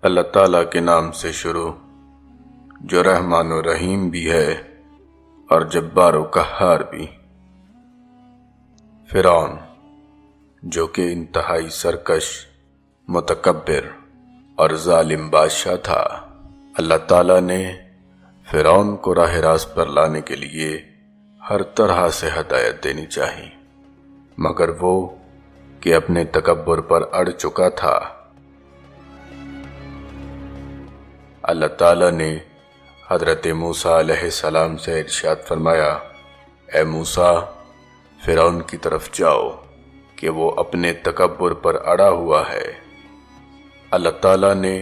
اللہ تعالیٰ کے نام سے شروع جو رحمان و رحیم بھی ہے اور جبار و قہار بھی۔ فرعون جو کہ انتہائی سرکش، متکبر اور ظالم بادشاہ تھا، اللہ تعالیٰ نے فرعون کو راہ راست پر لانے کے لیے ہر طرح سے ہدایت دینی چاہی، مگر وہ کہ اپنے تکبر پر اڑ چکا تھا۔ اللہ تعالیٰ نے حضرت موسیٰ علیہ السلام سے ارشاد فرمایا، اے موسیٰ، فرعون کی طرف جاؤ کہ وہ اپنے تکبر پر اڑا ہوا ہے۔ اللہ تعالیٰ نے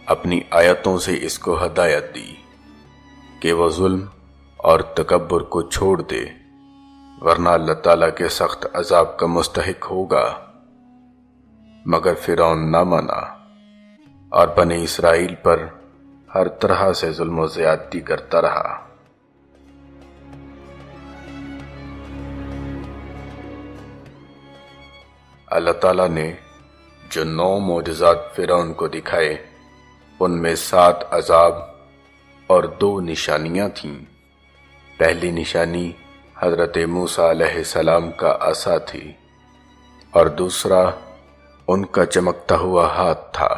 اپنی آیتوں سے اس کو ہدایت دی کہ وہ ظلم اور تکبر کو چھوڑ دے، ورنہ اللہ تعالیٰ کے سخت عذاب کا مستحق ہوگا۔ مگر فرعون نہ مانا اور بنی اسرائیل پر ہر طرح سے ظلم و زیادتی کرتا رہا۔ اللہ تعالیٰ نے جو 9 معجزات فرعون کو دکھائے، ان میں 7 عذاب اور 2 نشانیاں تھیں۔ پہلی نشانی حضرت موسیٰ علیہ السلام کا عصا تھی اور دوسرا ان کا چمکتا ہوا ہاتھ تھا۔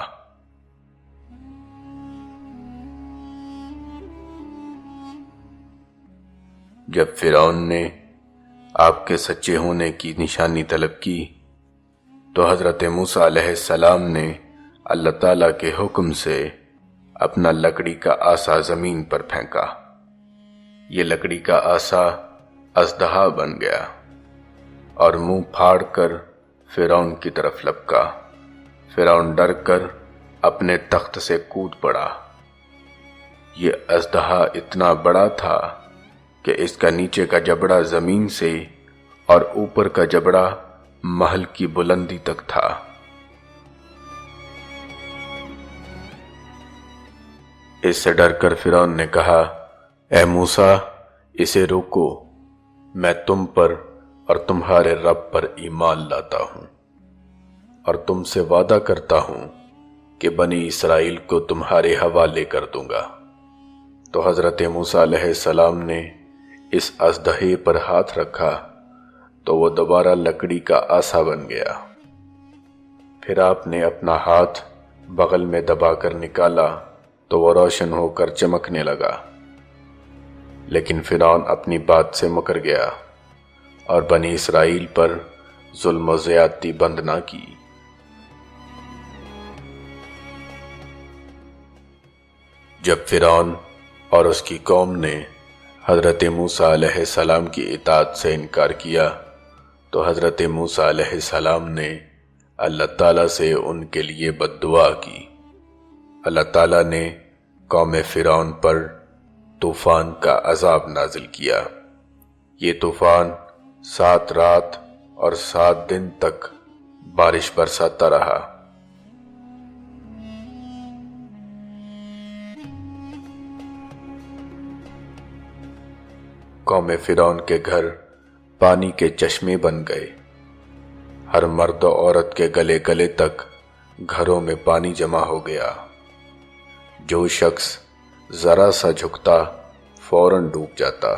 جب فرعون نے آپ کے سچے ہونے کی نشانی طلب کی تو حضرت موسیٰ علیہ السلام نے اللہ تعالیٰ کے حکم سے اپنا لکڑی کا عصا زمین پر پھینکا۔ یہ لکڑی کا عصا اژدہا بن گیا اور منہ پھاڑ کر فرعون کی طرف لپکا۔ فرعون ڈر کر اپنے تخت سے کود پڑا۔ یہ اژدہا اتنا بڑا تھا کہ اس کا نیچے کا جبڑا زمین سے اور اوپر کا جبڑا محل کی بلندی تک تھا۔ اس سے ڈر کر فرعون نے کہا، اے موسیٰ، اسے روکو، میں تم پر اور تمہارے رب پر ایمان لاتا ہوں اور تم سے وعدہ کرتا ہوں کہ بنی اسرائیل کو تمہارے حوالے کر دوں گا۔ تو حضرت موسیٰ علیہ السلام نے اس اژدہے پر ہاتھ رکھا تو وہ دوبارہ لکڑی کا عصا بن گیا۔ پھر آپ نے اپنا ہاتھ بغل میں دبا کر نکالا تو وہ روشن ہو کر چمکنے لگا۔ لیکن فرعون اپنی بات سے مکر گیا اور بنی اسرائیل پر ظلم و زیادتی بند نہ کی۔ جب فرعون اور اس کی قوم نے حضرت موسیٰ علیہ السلام کی اطاعت سے انکار کیا تو حضرت موسیٰ علیہ السلام نے اللہ تعالیٰ سے ان کے لیے بد دعا کی۔ اللہ تعالیٰ نے قوم فرعون پر طوفان کا عذاب نازل کیا۔ یہ طوفان 7 رات اور 7 دن تک بارش برساتا رہا۔ قوم فرعون کے گھر پانی کے چشمے بن گئے۔ ہر مرد و عورت کے گلے گلے تک گھروں میں پانی جمع ہو گیا۔ جو شخص ذرا سا جھکتا فوراً ڈوب جاتا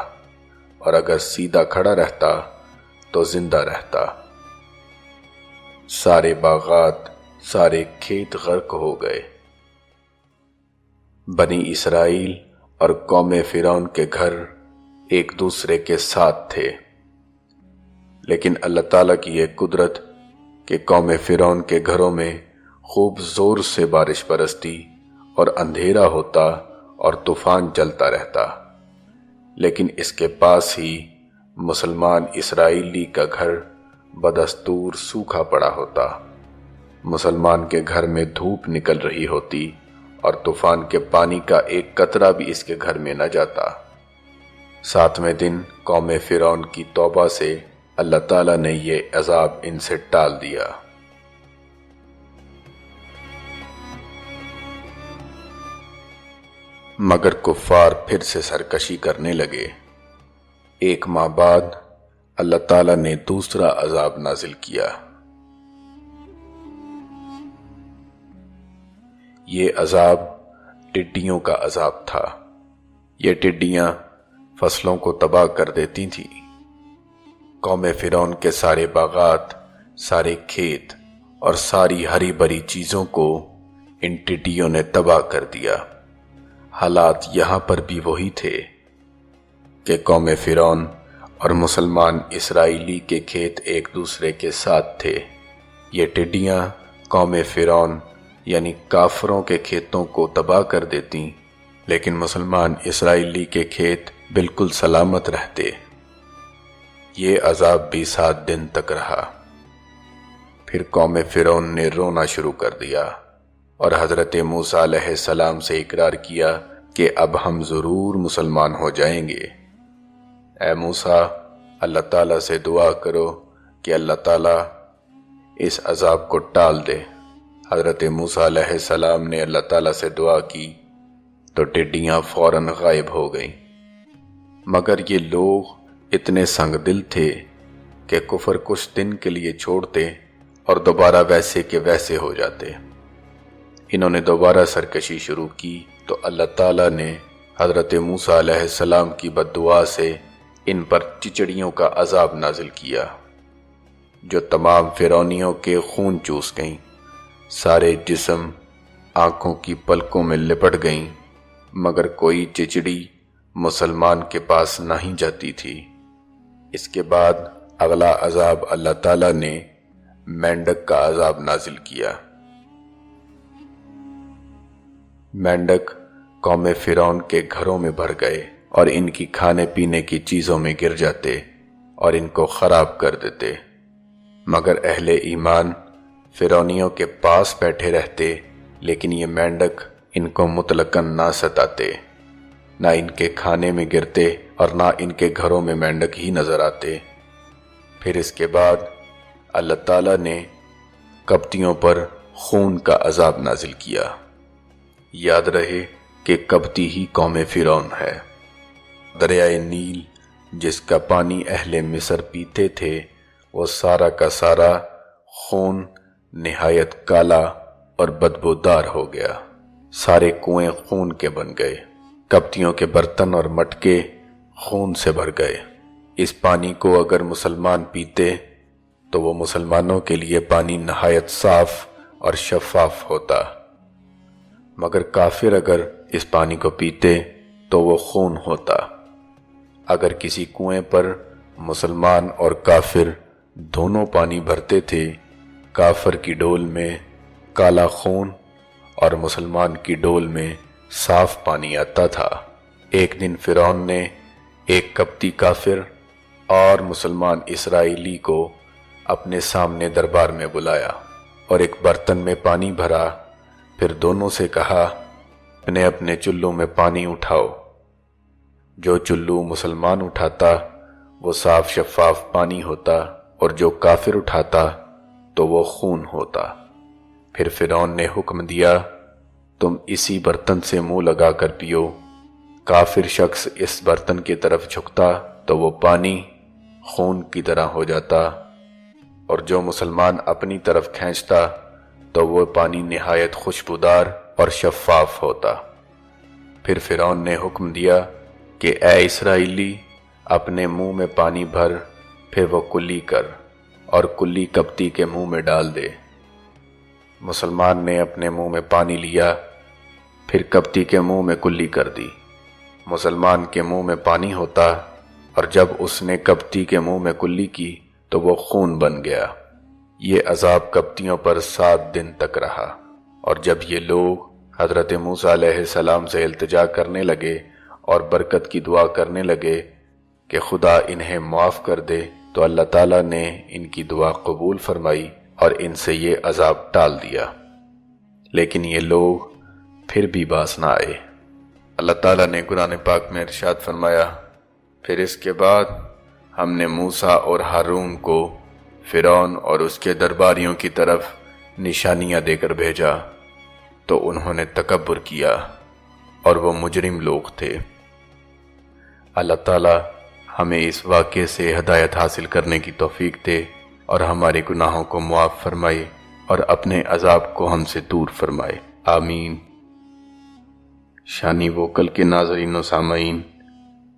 اور اگر سیدھا کھڑا رہتا تو زندہ رہتا۔ سارے باغات، سارے کھیت غرق ہو گئے۔ بنی اسرائیل اور قوم فرعون کے گھر ایک دوسرے کے ساتھ تھے، لیکن اللہ تعالیٰ کی یہ قدرت کہ قوم فرعون کے گھروں میں خوب زور سے بارش برستی اور اندھیرا ہوتا اور طوفان چلتا رہتا، لیکن اس کے پاس ہی مسلمان اسرائیلی کا گھر بدستور سوکھا پڑا ہوتا۔ مسلمان کے گھر میں دھوپ نکل رہی ہوتی اور طوفان کے پانی کا ایک قطرہ بھی اس کے گھر میں نہ جاتا۔ 7ویں دن قوم فرعون کی توبہ سے اللہ تعالیٰ نے یہ عذاب ان سے ٹال دیا۔ مگر کفار پھر سے سرکشی کرنے لگے۔ 1 ماہ بعد اللہ تعالیٰ نے دوسرا عذاب نازل کیا۔ یہ عذاب ٹڈیوں کا عذاب تھا۔ یہ ٹڈیاں فصلوں کو تباہ کر دیتی تھیں۔ قوم فرعون کے سارے باغات، سارے کھیت اور ساری ہری بھری چیزوں کو ان ٹڈیوں نے تباہ کر دیا۔ حالات یہاں پر بھی وہی تھے کہ قوم فرعون اور مسلمان اسرائیلی کے کھیت ایک دوسرے کے ساتھ تھے۔ یہ ٹڈیاں قوم فرعون یعنی کافروں کے کھیتوں کو تباہ کر دیتی، لیکن مسلمان اسرائیلی کے کھیت بالکل سلامت رہتے۔ یہ عذاب بھی 7 دن تک رہا۔ پھر قوم فرعون نے رونا شروع کر دیا اور حضرت موسیٰ علیہ السلام سے اقرار کیا کہ اب ہم ضرور مسلمان ہو جائیں گے۔ اے موسیٰ، اللہ تعالیٰ سے دعا کرو کہ اللہ تعالیٰ اس عذاب کو ٹال دے۔ حضرت موسیٰ علیہ السلام نے اللہ تعالیٰ سے دعا کی تو ٹڈیاں فوراً غائب ہو گئیں۔ مگر یہ لوگ اتنے سنگ دل تھے کہ کفر کچھ دن کے لیے چھوڑتے اور دوبارہ ویسے کے ویسے ہو جاتے۔ انہوں نے دوبارہ سرکشی شروع کی تو اللہ تعالیٰ نے حضرت موسیٰ علیہ السلام کی بد دعا سے ان پر چچڑیوں کا عذاب نازل کیا، جو تمام فرعونیوں کے خون چوس گئیں۔ سارے جسم آنکھوں کی پلکوں میں لپٹ گئیں، مگر کوئی چچڑی مسلمان کے پاس نہیں جاتی تھی۔ اس کے بعد اگلا عذاب اللہ تعالیٰ نے مینڈک کا عذاب نازل کیا۔ مینڈک قوم فرعون کے گھروں میں بھر گئے اور ان کی کھانے پینے کی چیزوں میں گر جاتے اور ان کو خراب کر دیتے، مگر اہل ایمان فرعونیوں کے پاس بیٹھے رہتے، لیکن یہ مینڈک ان کو مطلقاً نہ ستاتے، نہ ان کے کھانے میں گرتے اور نہ ان کے گھروں میں مینڈک ہی نظر آتے۔ پھر اس کے بعد اللہ تعالیٰ نے قبطیوں پر خون کا عذاب نازل کیا۔ یاد رہے کہ قبطی ہی قوم فرعون ہے۔ دریائے نیل جس کا پانی اہل مصر پیتے تھے، وہ سارا کا سارا خون نہایت کالا اور بدبودار ہو گیا۔ سارے کنویں خون کے بن گئے، قبطیوں کے برتن اور مٹکے خون سے بھر گئے۔ اس پانی کو اگر مسلمان پیتے تو وہ مسلمانوں کے لیے پانی نہایت صاف اور شفاف ہوتا، مگر کافر اگر اس پانی کو پیتے تو وہ خون ہوتا۔ اگر کسی کنویں پر مسلمان اور کافر دونوں پانی بھرتے تھے، کافر کی ڈول میں کالا خون اور مسلمان کی ڈول میں صاف پانی آتا تھا۔ ایک دن فرعون نے ایک قبطی کافر اور مسلمان اسرائیلی کو اپنے سامنے دربار میں بلایا اور ایک برتن میں پانی بھرا، پھر دونوں سے کہا، اپنے اپنے چلوں میں پانی اٹھاؤ۔ جو چلو مسلمان اٹھاتا وہ صاف شفاف پانی ہوتا، اور جو کافر اٹھاتا تو وہ خون ہوتا۔ پھر فرعون نے حکم دیا، تم اسی برتن سے منہ لگا کر پیو۔ کافر شخص اس برتن کی طرف جھکتا تو وہ پانی خون کی طرح ہو جاتا، اور جو مسلمان اپنی طرف کھینچتا تو وہ پانی نہایت خوشبودار اور شفاف ہوتا۔ پھر فرعون نے حکم دیا کہ اے اسرائیلی، اپنے منہ میں پانی بھر، پھر وہ کلی کر اور کلی قبطی کے منہ میں ڈال دے۔ مسلمان نے اپنے منہ میں پانی لیا، پھر قبطی کے منہ میں کلی کر دی۔ مسلمان کے منہ میں پانی ہوتا، اور جب اس نے قبطی کے منہ میں کلی کی تو وہ خون بن گیا۔ یہ عذاب قبطیوں پر 7 دن تک رہا، اور جب یہ لوگ حضرت موسیٰ علیہ السلام سے التجا کرنے لگے اور برکت کی دعا کرنے لگے کہ خدا انہیں معاف کر دے، تو اللہ تعالیٰ نے ان کی دعا قبول فرمائی اور ان سے یہ عذاب ٹال دیا۔ لیکن یہ لوگ پھر بھی باز نہ آئے۔ اللہ تعالیٰ نے قرآن پاک میں ارشاد فرمایا، پھر اس کے بعد ہم نے موسیٰ اور ہارون کو فرعون اور اس کے درباریوں کی طرف نشانیاں دے کر بھیجا، تو انہوں نے تکبر کیا اور وہ مجرم لوگ تھے۔ اللہ تعالیٰ ہمیں اس واقعے سے ہدایت حاصل کرنے کی توفیق دے اور ہمارے گناہوں کو معاف فرمائے اور اپنے عذاب کو ہم سے دور فرمائے۔ آمین۔ شانی ووکل کے ناظرین و سامعین،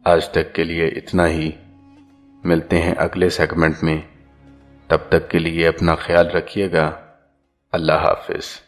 آج تک کے لیے اتنا ہی۔ ملتے ہیں اگلے سیگمنٹ میں، تب تک کے لیے اپنا خیال رکھیے گا۔ اللہ حافظ۔